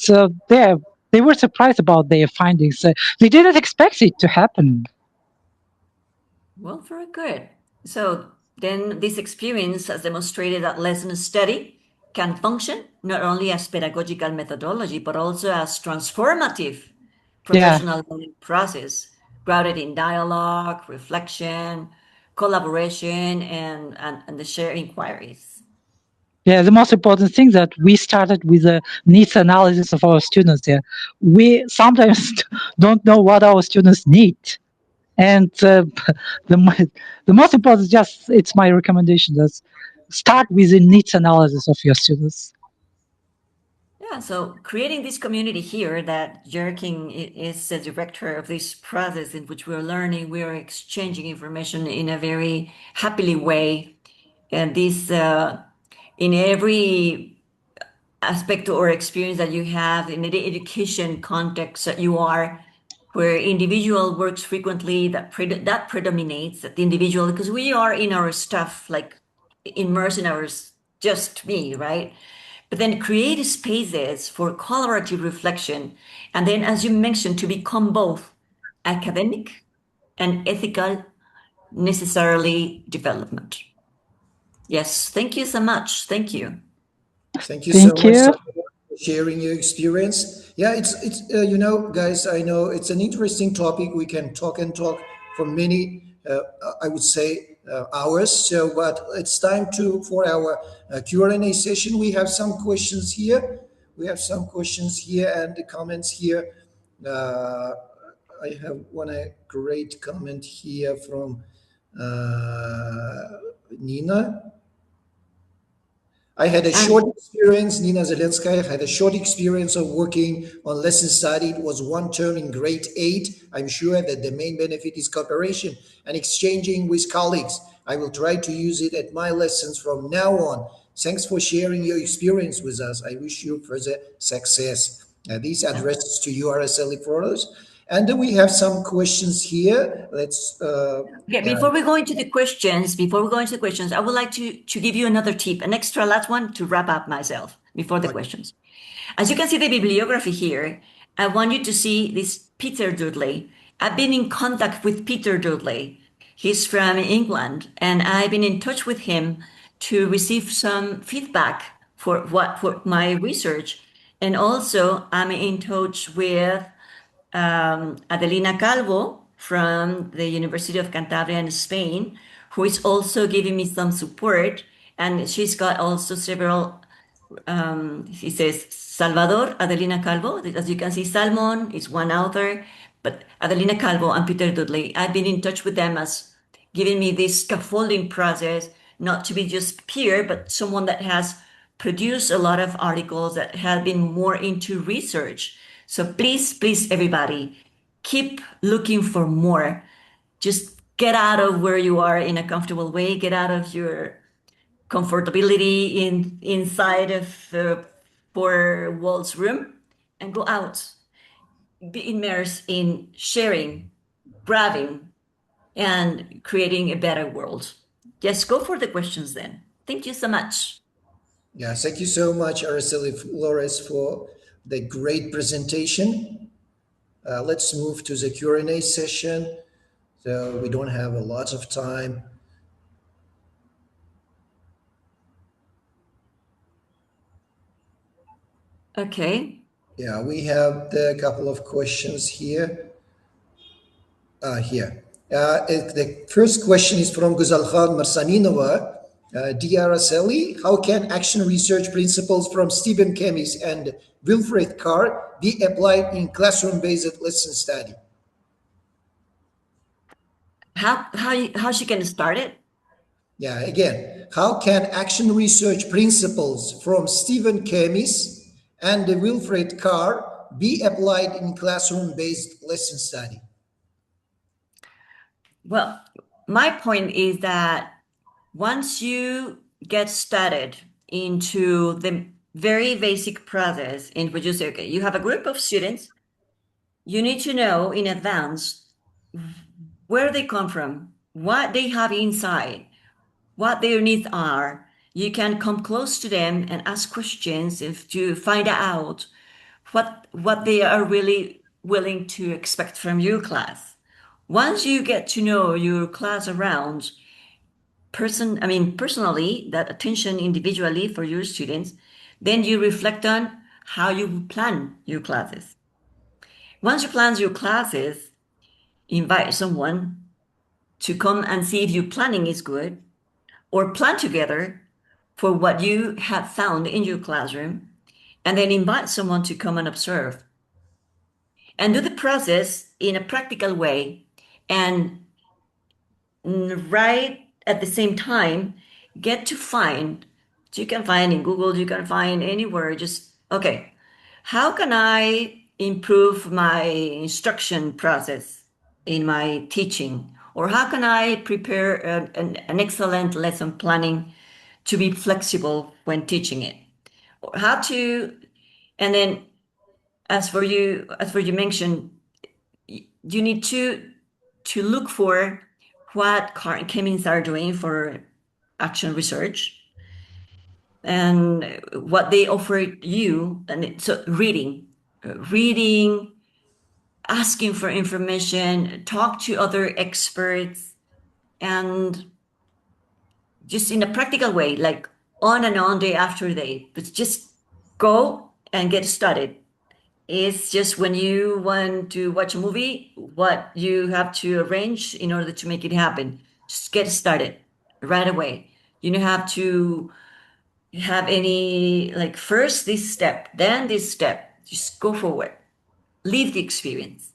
they were surprised about their findings. They didn't expect it to happen. Well, very good. So then this experience has demonstrated that lesson study can function not only as pedagogical methodology, but also as transformative professional learning process grounded in dialogue, reflection, collaboration, and the shared inquiries. Yeah, the most important thing that we started with a needs analysis of our students. Yeah, we sometimes don't know what our students need. And the most important is just, it's my recommendation, that start with the needs analysis of your students. Yeah, so creating this community here that Jerking is the director of this process in which we're learning, we're exchanging information in a very happily way. And this, in every aspect or experience that you have in the education context that you are, where individual works frequently, that predominates, that the individual, because we are in our stuff, like immersed in our just me, right? But then create spaces for collaborative reflection. And then, as you mentioned, to become both academic and ethical, necessarily development. Yes, thank you so much. Thank you. Thank you so much you. for sharing your experience. Yeah, it's guys, I know it's an interesting topic. We can talk and talk for many, I would say, hours. So, but it's time for our Q&A session. We have some questions here. And the comments here. I have one great comment here from Nina. I had a short experience, Nina Zelenskaya had a short experience of working on lesson study. It was one term in grade 8. I'm sure that the main benefit is cooperation and exchanging with colleagues. I will try to use it at my lessons from now on. Thanks for sharing your experience with us. I wish you further success. These addresses to you, Araceli Flores. And then we have some questions here. Let's. Before we go into the questions, I would like to give you another tip, an extra last one to wrap up myself before the questions. As you can see the bibliography here, I want you to see this Peter Dudley. I've been in contact with Peter Dudley. He's from England, and I've been in touch with him to receive some feedback for my research. And also, I'm in touch with Adelina Calvo from the University of Cantabria in Spain, who is also giving me some support. And she's got also several, he says, Salvador, Adelina Calvo. As you can see, Salmon is one author, but Adelina Calvo and Peter Dudley, I've been in touch with them as giving me this scaffolding process, not to be just peer, but someone that has produced a lot of articles that have been more into research. So please, everybody, keep looking for more. Just get out of where you are in a comfortable way, get out of your comfortability inside of the four walls room and go out. Be immersed in sharing, grabbing, and creating a better world. Just go for the questions then. Thank you so much. Yeah, thank you so much, Araceli Flores, for the great presentation. Let's move to the Q&A session. So we don't have a lot of time. Okay. Yeah, we have a couple of questions here. The first question is from Guzal Khan Marsaninova. Dear Araceli, how can action research principles from Stephen Kemis and Wilfred Carr be applied in classroom-based lesson study? How she can start it? Yeah, again, how can action research principles from Stephen Kemis and Wilfred Carr be applied in classroom-based lesson study? Well, my point is that once you get started into the very basic process in which you say, okay, you have a group of students, you need to know in advance where they come from, what they have inside, what their needs are. You can come close to them and ask questions if to find out what they are really willing to expect from your class. Once you get to know your class around personally, that attention individually for your students, then you reflect on how you plan your classes. Once you plan your classes, invite someone to come and see if your planning is good, or plan together for what you have found in your classroom, and then invite someone to come and observe. And do the process in a practical way, and right at the same time, get to find, you can find in Google, you can find anywhere, just, okay, how can I improve my instruction process in my teaching? Or how can I prepare an excellent lesson planning to be flexible when teaching it? Or how to, and then as for you mentioned, you need to look for what current chemists are doing for action research and what they offer you. And so reading, asking for information, talk to other experts, and just in a practical way, like on and on, day after day, but just go and get started. It's just when you want to watch a movie, what you have to arrange in order to make it happen. Just get started right away. You don't have to have any, like, first this step, then this step. Just go forward. Live the experience.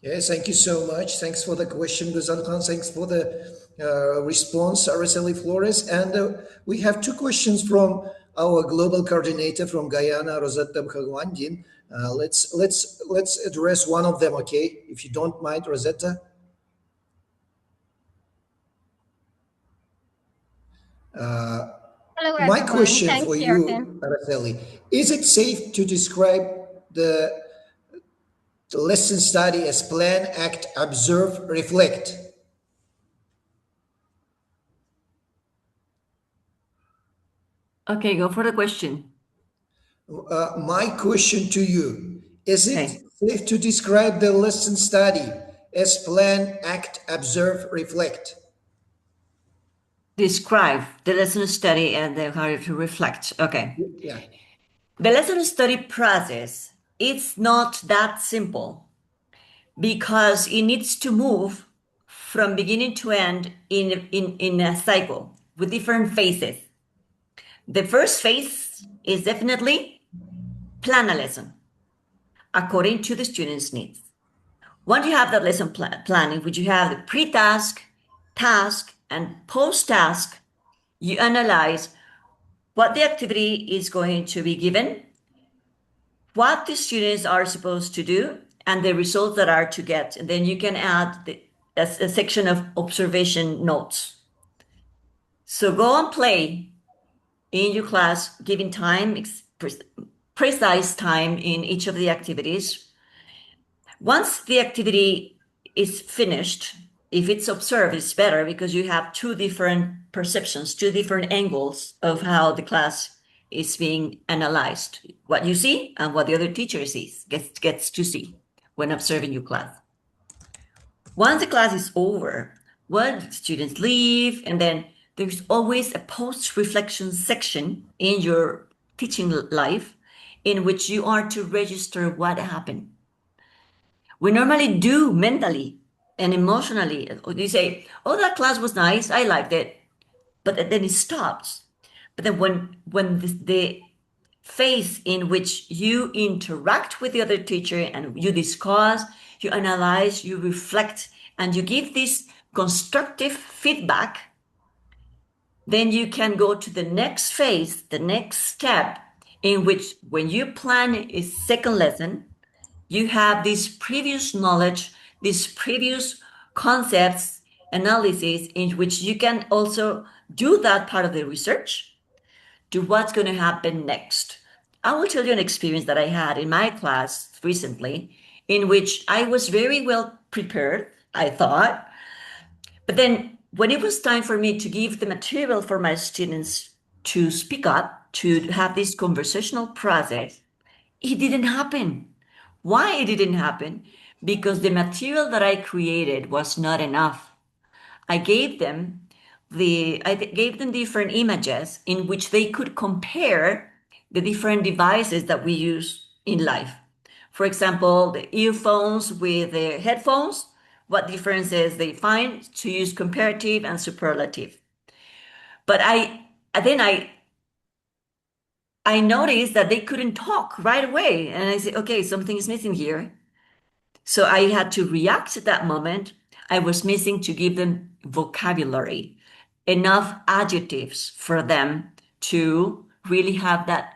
Yes, thank you so much. Thanks for the question, Guzal Khan. Thanks for the response, Araceli Flores. And we have two questions from our global coordinator from Guyana, Rosetta Bhagwandin. Let's address one of them, okay? If you don't mind, Rosetta. Hello, My everyone. question Thanks, for Jürgen. you, Araceli, is it safe to describe the lesson study as plan, act, observe, reflect? Okay, go for the question. My question to you, is it safe to describe the lesson study as plan, act, observe, reflect? Describe the lesson study and then how to reflect. Okay. Yeah. The lesson study process, it's not that simple because it needs to move from beginning to end in a cycle with different phases. The first phase is definitely plan a lesson according to the student's needs. Once you have that lesson plan in which you have the pre-task, task, and post-task, you analyze what the activity is going to be given, what the students are supposed to do and the results that are to get. And then you can add a section of observation notes. So go and play in your class, giving time, precise time in each of the activities. Once the activity is finished, if it's observed, it's better because you have two different perceptions, two different angles of how the class is being analyzed. What you see and what the other teacher sees, gets to see when observing your class. Once the class is over, students leave, and then there's always a post-reflection section in your teaching life in which you are to register what happened. We normally do mentally and emotionally. You say, oh, that class was nice, I liked it, but then it stops. But then when the phase in which you interact with the other teacher and you discuss, you analyze, you reflect, and you give this constructive feedback, then you can go to the next phase, the next step, in which when you plan a second lesson, you have this previous knowledge, these previous concepts, analysis, in which you can also do that part of the research, to what's going to happen next. I will tell you an experience that I had in my class recently, in which I was very well prepared, I thought. But then when it was time for me to give the material for my students to speak up, to have this conversational process, it didn't happen. Why it didn't happen? Because the material that I created was not enough. I gave them different images in which they could compare the different devices that we use in life. For example, the earphones with the headphones, what differences they find to use comparative and superlative. But I noticed that they couldn't talk right away. And I said, okay, something is missing here. So I had to react at that moment. I was missing to give them vocabulary, enough adjectives for them to really have that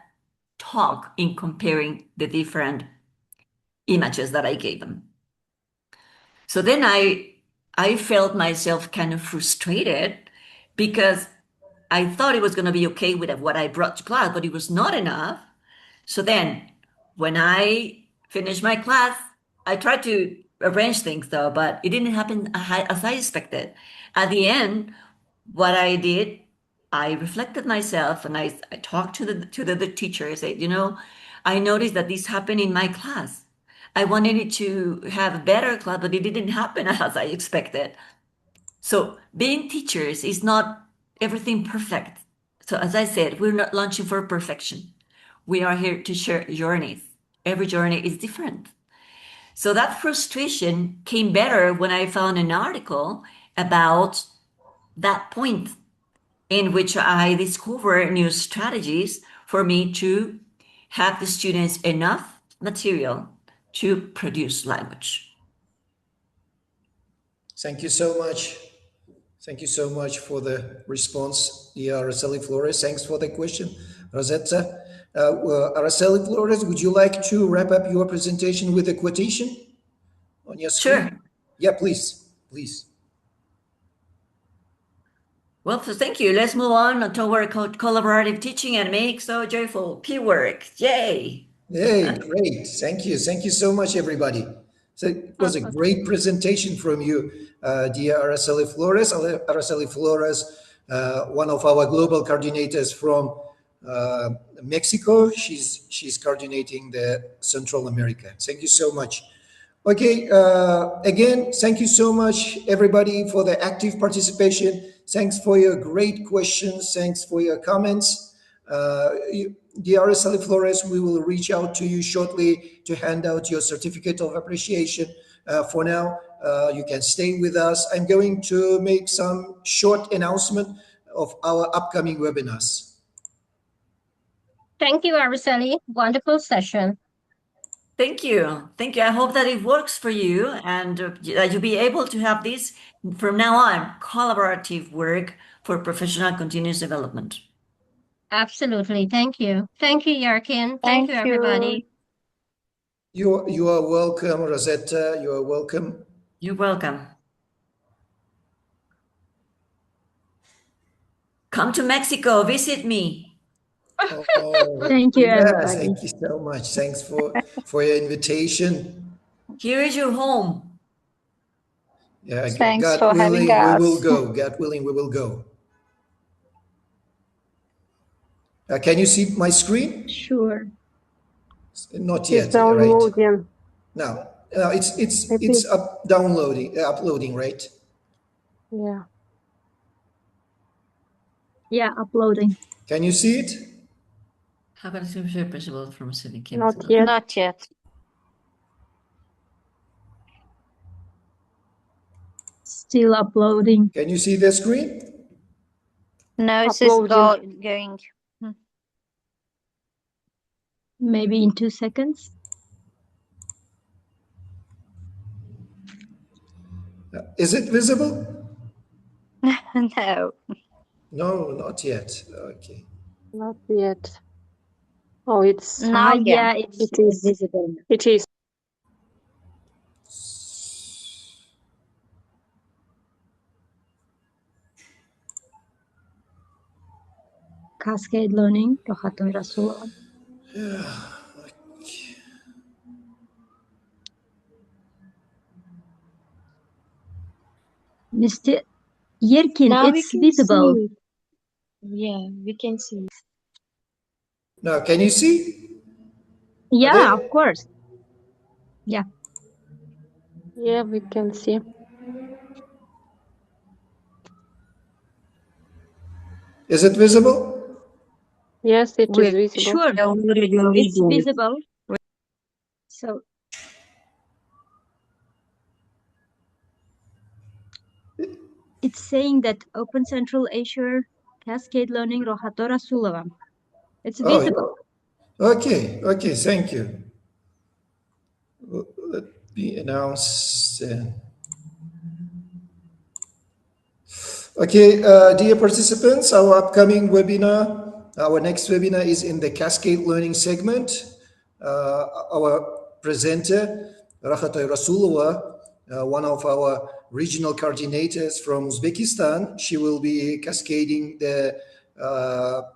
talk in comparing the different images that I gave them. So then I felt myself kind of frustrated because I thought it was going to be okay with what I brought to class, but it was not enough. So then when I finished my class, I tried to arrange things though, but it didn't happen as I expected. At the end, what I did, I reflected myself and I talked to the teacher. I said, I noticed that this happened in my class. I wanted it to have a better class, but it didn't happen as I expected. So being teachers is not everything perfect. So as I said, we're not launching for perfection. We are here to share journeys. Every journey is different. So that frustration came better when I found an article about that point in which I discover new strategies for me to have the students enough material to produce language. Thank you so much. Thank you so much for the response, dear Araceli Flores. Thanks for the question, Rosetta. Araceli Flores, would you like to wrap up your presentation with a quotation on your screen? Sure. Yeah, please. Well, so thank you. Let's move on toward collaborative teaching and make so joyful peer work. Yay! Hey, great. Thank you. Thank you so much, everybody. So it was a great presentation from you, dear Araceli Flores. Araceli Flores, one of our global coordinators from Mexico. She's coordinating the Central America. Thank you so much. Okay, again, thank you so much, everybody, for the active participation. Thanks for your great questions. Thanks for your comments. Dear Araceli Flores, we will reach out to you shortly to hand out your certificate of appreciation. For now, you can stay with us. I'm going to make some short announcement of our upcoming webinars. Thank you, Araceli. Wonderful session. Thank you. Thank you. I hope that it works for you and that you'll be able to have this from now on, collaborative work for professional continuous development. Absolutely. Thank you. Thank you, Yarkin. Thank you, everybody. You are welcome, Rosetta. You are welcome. You're welcome. Come to Mexico, visit me. Oh, Thank you, yeah, everybody. thank you so much. Thanks for your invitation. Here is your home. Yeah, Thanks God for having willing, we will us. go. God willing, we will go. Can you see my screen? Sure. Not It's yet, right? downloading. No, It it's is. uploading, right? Yeah. Yeah, uploading. Can you see it? How can I see principle from civic Not yet. Not yet. Still uploading. Can you see the screen? No, it's Uploading. going. Maybe in 2 seconds. Is it visible? No. No, not yet. Okay. Not yet. Oh, it's. Now, yeah. Yeah, it's It is. visible. It is. Cascade learning. Rohatun Rasulullah. Mr. Yerkin, Now we it's can visible. see. Yeah, we can see. Now, can you see? Yeah, of course. Yeah. Yeah, we can see. Is it visible? Yes, it is visible. Sure. It's visible. So it's saying that Open Central Asia Cascade Learning Rohatora Sulavam. It's Oh, visible. okay, okay, thank you. Let me announce then. Okay, dear participants, our upcoming webinar, our next webinar is in the Cascade Learning segment. Our presenter, Rakhatay Rasulova, one of our regional coordinators from Uzbekistan, she will be cascading the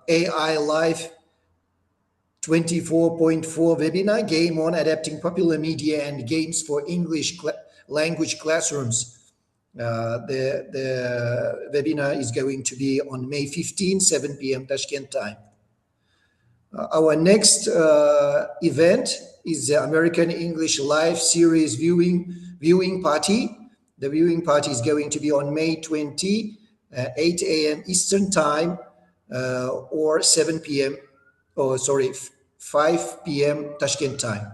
AI Live 24.4 webinar, Game on Adapting Popular Media and Games for English Language Classrooms. The webinar is going to be on May 15, 7 p.m. Tashkent time. Our next event is the American English Live Series viewing party. The viewing party is going to be on May 20, 8 a.m. Eastern time, or 7 p.m. Oh, sorry, 5 p.m. Tashkent time.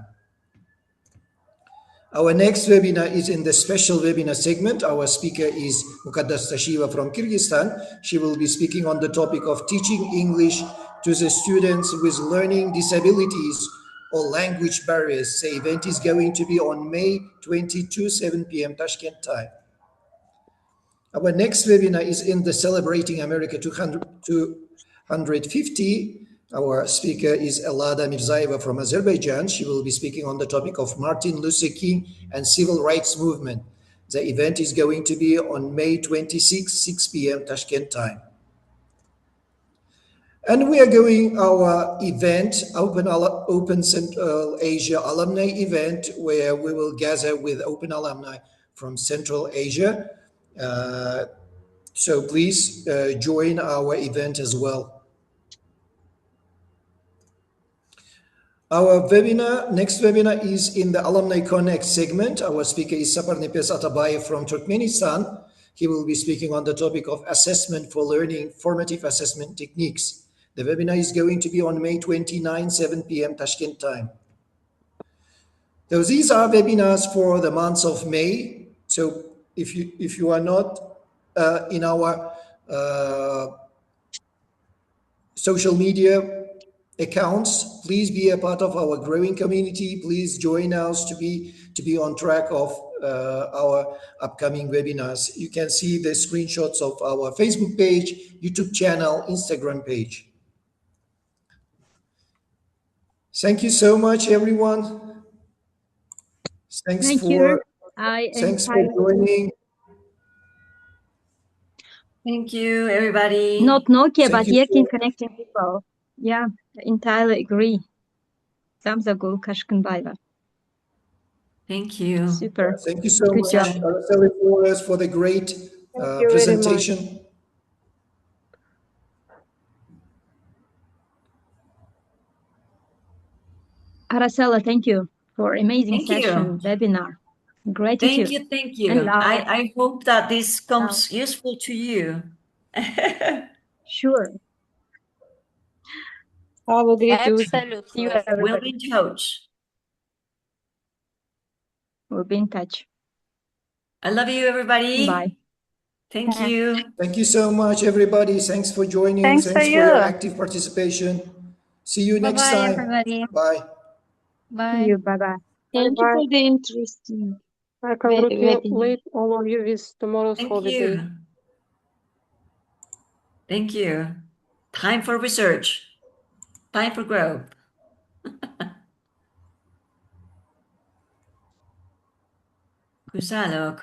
Our next webinar is in the special webinar segment. Our speaker is Mukaddas Tashiva from Kyrgyzstan. She will be speaking on the topic of teaching English to the students with learning disabilities or language barriers. The event is going to be on May 22, 7 p.m. Tashkent time. Our next webinar is in the Celebrating America 250. Our speaker is Elada Mirzaeva from Azerbaijan. She will be speaking on the topic of Martin Luther King and civil rights movement. The event is going to be on May 26, 6 p.m. Tashkent time. And we are going our event, Open Central Asia Alumni event, where we will gather with open alumni from Central Asia. So please join our event as well. Our next webinar is in the Alumni Connect segment. Our speaker is Sapar Nipes Atabayev from Turkmenistan. He will be speaking on the topic of assessment for learning, formative assessment techniques. The webinar is going to be on May 29, 7 p.m. Tashkent time. So these are webinars for the month of May. So if you are not in our social media accounts, please be a part of our growing community. Please join us to be on track of our upcoming webinars. You can see the screenshots of our Facebook page, YouTube channel, Instagram page. Thank you so much, everyone. Thanks Thank for you. thanks for joining. Thank you, everybody. Not Nokia, Thank but you Yerkin for- connecting people. Yeah, entirely agree. Zamzagul Kashkanbayeva. Thank you. Super. Thank you so Good much, job. Araceli Flores, for the great you very presentation. Araceli, thank you for amazing Thank you. session, webinar. Gratitude. Thank you. And love. I hope that this comes useful to you. Sure. Have a great week. Absolutely. See you, We'll everybody. be in touch. We'll be in touch. I love you, everybody. Bye. Thank you. Thank you so much, everybody. Thanks for joining. Thanks for you. your active participation. See you next Bye-bye, time. everybody. Bye. See Bye. you. Bye-bye. Thank you Bye. for the interesting I congratulate webinar. all of you with tomorrow's Thank holiday. you. Thank you. Time for research. Time for growth. Kusalok.